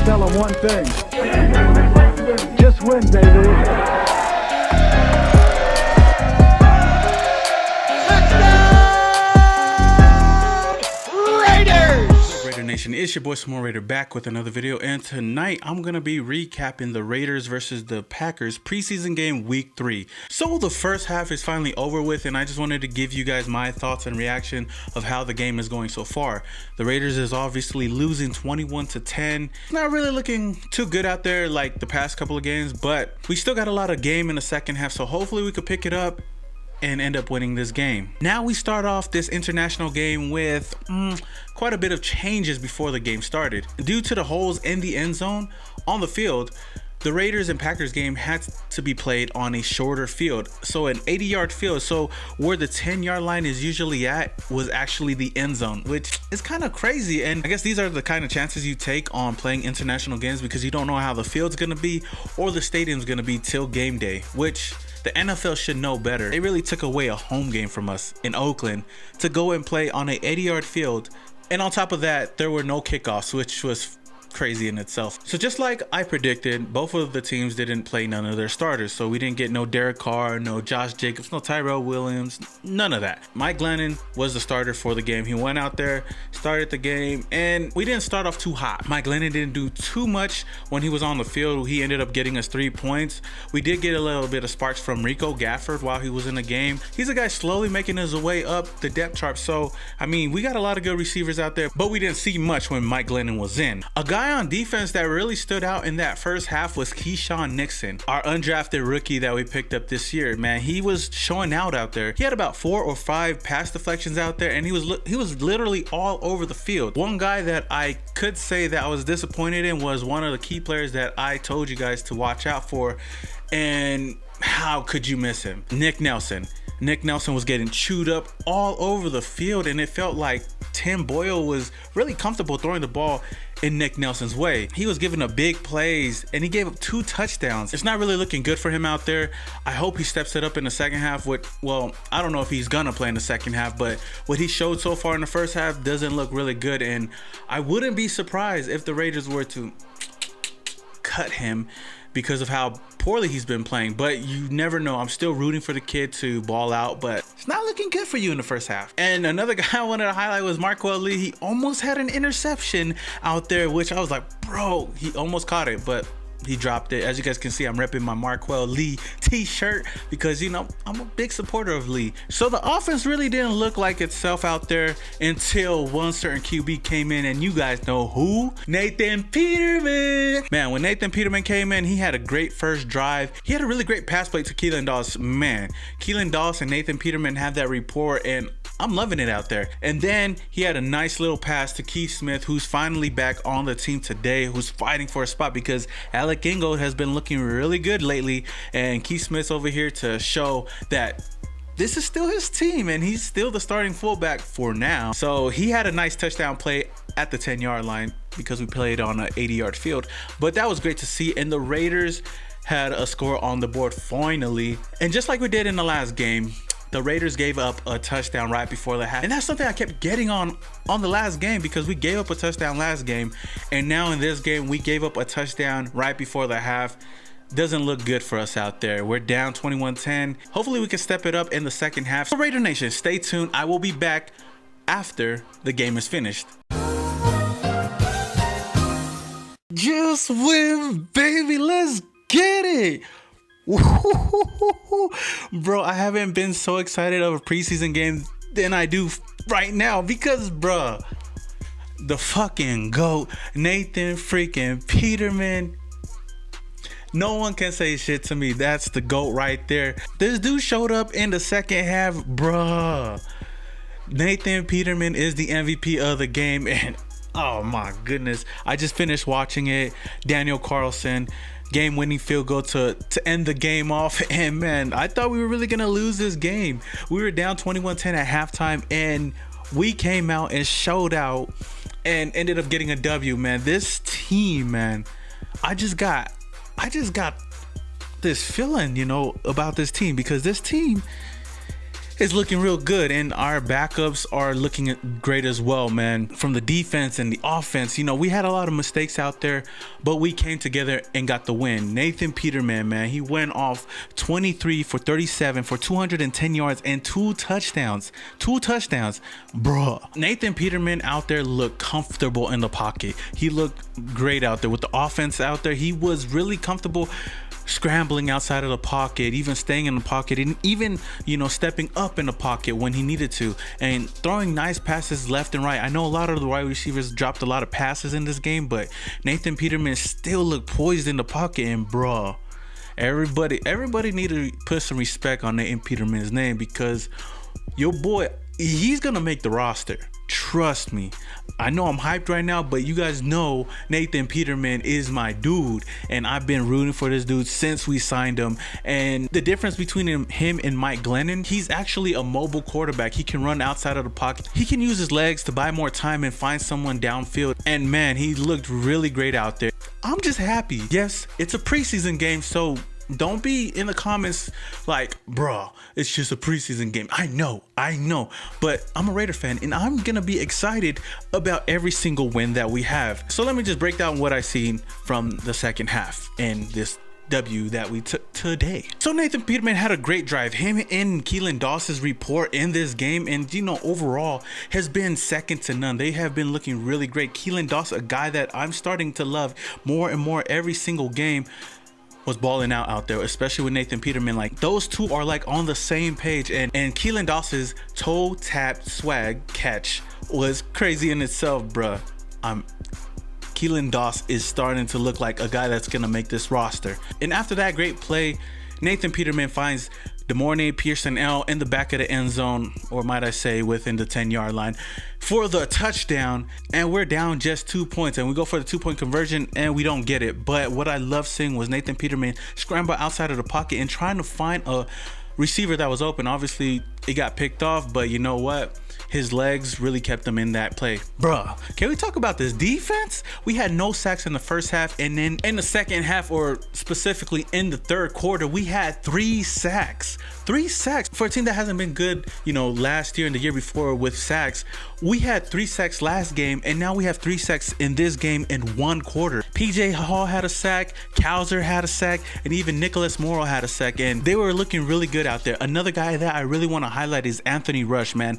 tell them one thing. Just win, baby. Nation, it's your boy Small Raider back with another video, and tonight I'm gonna be recapping the Raiders versus the Packers preseason game week 3. So the first half is finally over with, and I just wanted to give you guys my thoughts and reaction of how the game is going so far. The Raiders is obviously losing 21-10. Not really looking too good out there like the past couple of games, but we still got a lot of game in the second half, so hopefully we could pick it up and end up winning this game. Now we start off this international game with quite a bit of changes before the game started. Due to the holes in the end zone on the field, the Raiders and Packers game had to be played on a shorter field, so an 80-yard field. So where the 10-yard line is usually at was actually the end zone, which is kind of crazy. And I guess these are the kind of chances you take on playing international games, because you don't know how the field's gonna be or the stadium's gonna be till game day, which the NFL should know better. They really took away a home game from us in Oakland to go and play on an 80-yard field. And on top of that, there were no kickoffs, which was crazy in itself. So just like I predicted, both of the teams didn't play none of their starters. So we didn't get no Derek Carr, no Josh Jacobs, no Tyrell Williams, none of that. Mike Glennon was the starter for the game. He went out there, started the game, and we didn't start off too hot. Mike Glennon didn't do too much when he was on the field. He ended up getting us 3 points. We did get a little bit of sparks from Rico Gafford while he was in the game. He's a guy slowly making his way up the depth chart. So, I mean, we got a lot of good receivers out there, but we didn't see much when Mike Glennon was in. A guy on defense that really stood out in that first half was Keyshawn Nixon, our undrafted rookie that we picked up this year. Man, he was showing out there. He had about 4 or 5 pass deflections out there, and he was literally all over the field. One guy that I could say that I was disappointed in was one of the key players that I told you guys to watch out for, and how could you miss him? Nick Nelson. Nick Nelson was getting chewed up all over the field, and it felt like Tim Boyle was really comfortable throwing the ball in Nick Nelson's way. He was giving up big plays, and he gave up 2 touchdowns. It's not really looking good for him out there. I hope he steps it up in the second half. Well, I don't know if he's gonna play in the second half, but what he showed so far in the first half doesn't look really good, and I wouldn't be surprised if the Raiders were to cut him because of how poorly he's been playing. But you never know. I'm still rooting for the kid to ball out, but it's not looking good for you in the first half. And another guy I wanted to highlight was Marquel Lee. He almost had an interception out there, which I was like, bro, he almost caught it, but he dropped it. As you guys can see, I'm repping my Marquel Lee t-shirt because, you know, I'm a big supporter of Lee. So the offense really didn't look like itself out there until one certain QB came in, and you guys know who? Nathan Peterman. Man, when Nathan Peterman came in, he had a great first drive. He had a really great pass play to Keelan Dawson. Man, Keelan Dawson and Nathan Peterman have that rapport, and I'm loving it out there. And then he had a nice little pass to Keith Smith, who's finally back on the team today, who's fighting for a spot because Alec Ingold has been looking really good lately, and Keith Smith's over here to show that this is still his team and he's still the starting fullback for now. So he had a nice touchdown play at the 10-yard line because we played on an 80-yard field, but that was great to see. And the Raiders had a score on the board finally, and just like we did in the last game, the Raiders gave up a touchdown right before the half. And that's something I kept getting on the last game, because we gave up a touchdown last game, and now in this game we gave up a touchdown right before the half. Doesn't look good for us out there. We're down 21-10. Hopefully we can step it up in the second half. So Raider Nation, stay tuned. I will be back after the game is finished. Just win, baby. Let's get it. Bro, I haven't been so excited of a preseason game than I do right now, because bruh, the fucking GOAT, Nathan freaking Peterman, no one can say shit to me. That's the GOAT right there. This dude showed up in the second half, bruh. Nathan Peterman is the MVP of the game, and oh my goodness, I just finished watching it. Daniel Carlson, game-winning field goal to end the game off, and man, I thought we were really gonna lose this game. We were down 21-10 at halftime, and we came out and showed out and ended up getting a W. Man, this team, man, I just got this feeling, you know, about this team, because this team is looking real good, and our backups are looking great as well, man. From the defense and the offense, you know, we had a lot of mistakes out there, but we came together and got the win. Nathan Peterman, man, he went off 23 for 37 for 210 yards and 2 touchdowns. Bruh. Nathan Peterman out there looked comfortable in the pocket. He looked great out there with the offense out there. He was really comfortable scrambling outside of the pocket, even staying in the pocket, and even, you know, stepping up in the pocket when he needed to, and throwing nice passes left and right. I know a lot of the wide receivers dropped a lot of passes in this game, but Nathan Peterman still looked poised in the pocket. And bruh, everybody need to put some respect on Nathan Peterman's name, because your boy, he's gonna make the roster. Trust me. I know I'm hyped right now, but you guys know Nathan Peterman is my dude, and I've been rooting for this dude since we signed him. And the difference between him and Mike Glennon, he's actually a mobile quarterback. He can run outside of the pocket. He can use his legs to buy more time and find someone downfield. And man, he looked really great out there. I'm just happy. Yes, it's a preseason game, so don't be in the comments like, bro, it's just a preseason game. I know, but I'm a Raider fan, and I'm gonna be excited about every single win that we have. So let me just break down what I seen from the second half and this W that we took today. So Nathan Peterman had a great drive. Him and Keelan Doss's report in this game, and you know, overall has been second to none. They have been looking really great. Keelan Doss, a guy that I'm starting to love more and more every single game, was balling out there, especially with Nathan Peterman. Like, those two are like on the same page, and Keelan Doss's toe tap swag catch was crazy in itself, bruh. Keelan Doss is starting to look like a guy that's gonna make this roster. And after that great play, Nathan Peterman finds DeMornay Pearson-L in the back of the end zone, or might I say within the 10-yard line, for the touchdown. And we're down just 2 points, and we go for the 2-point conversion and we don't get it. But what I love seeing was Nathan Peterman scramble outside of the pocket and trying to find a receiver that was open. Obviously it got picked off, but you know what? His legs really kept him in that play. Bruh, can we talk about this defense? We had no sacks in the first half, and then in the second half, or specifically in the third quarter, we had 3 sacks. 3 sacks for a team that hasn't been good, you know, last year and the year before with sacks. We had 3 sacks last game, and now we have 3 sacks in this game in 1 quarter. PJ Hall had a sack, Cowser had a sack, and even Nicholas Morrow had a sack, and they were looking really good out there. Another guy that I really want to highlight is Anthony Rush, man.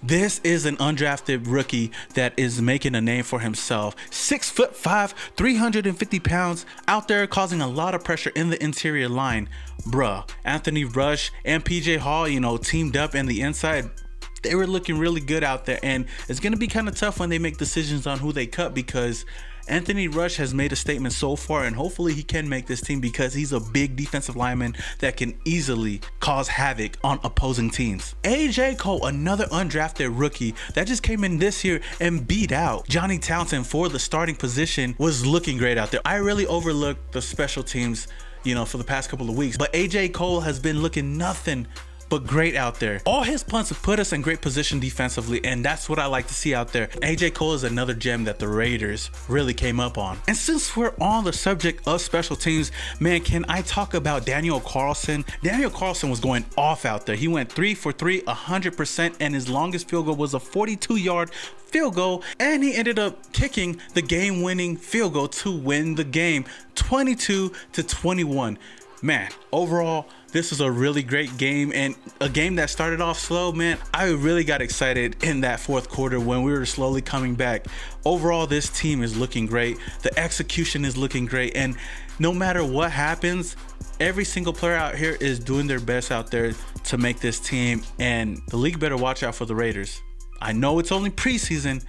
This is an undrafted rookie that is making a name for himself. 6'5", 350 pounds, out there causing a lot of pressure in the interior line. Bruh, Anthony Rush and PJ Hall, you know, teamed up in the inside. They were looking really good out there, and it's going to be kind of tough when they make decisions on who they cut, because Anthony Rush has made a statement so far, and hopefully he can make this team, because he's a big defensive lineman that can easily cause havoc on opposing teams. AJ Cole, another undrafted rookie that just came in this year and beat out Johnny Townsend for the starting position, was looking great out there. I really overlooked the special teams, you know, for the past couple of weeks, but AJ Cole has been looking nothing but great out there. All his punts have put us in great position defensively, and that's what I like to see out there. AJ Cole is another gem that the Raiders really came up on. And since we're on the subject of special teams, man, can I talk about Daniel Carlson? Daniel Carlson was going off out there. He went 3 for 3, 100%, and his longest field goal was a 42-yard field goal, and he ended up kicking the game-winning field goal to win the game, 22-21. Man, overall, this is a really great game, and a game that started off slow, man. I really got excited in that fourth quarter when we were slowly coming back. Overall, this team is looking great. The execution is looking great, and no matter what happens, every single player out here is doing their best out there to make this team, and the league better watch out for the Raiders. I know it's only preseason,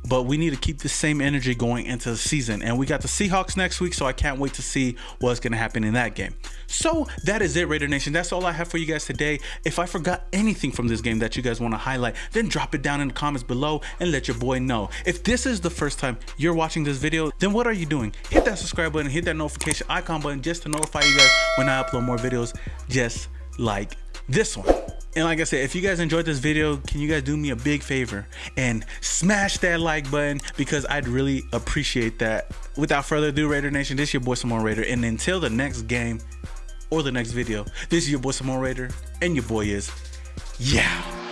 but we need to keep the same energy going into the season. And we got the Seahawks next week, so I can't wait to see what's going to happen in that game. So that is it, Raider Nation. That's all I have for you guys today. If I forgot anything from this game that you guys want to highlight, then drop it down in the comments below and let your boy know. If this is the first time you're watching this video, then what are you doing? Hit that subscribe button, hit that notification icon button just to notify you guys when I upload more videos just like this one. And like I said, if you guys enjoyed this video, can you guys do me a big favor and smash that like button, because I'd really appreciate that. Without further ado, Raider Nation, this is your boy Simone Raider, and until the next game or the next video, this is your boy Simone Raider, and your boy is Yeah.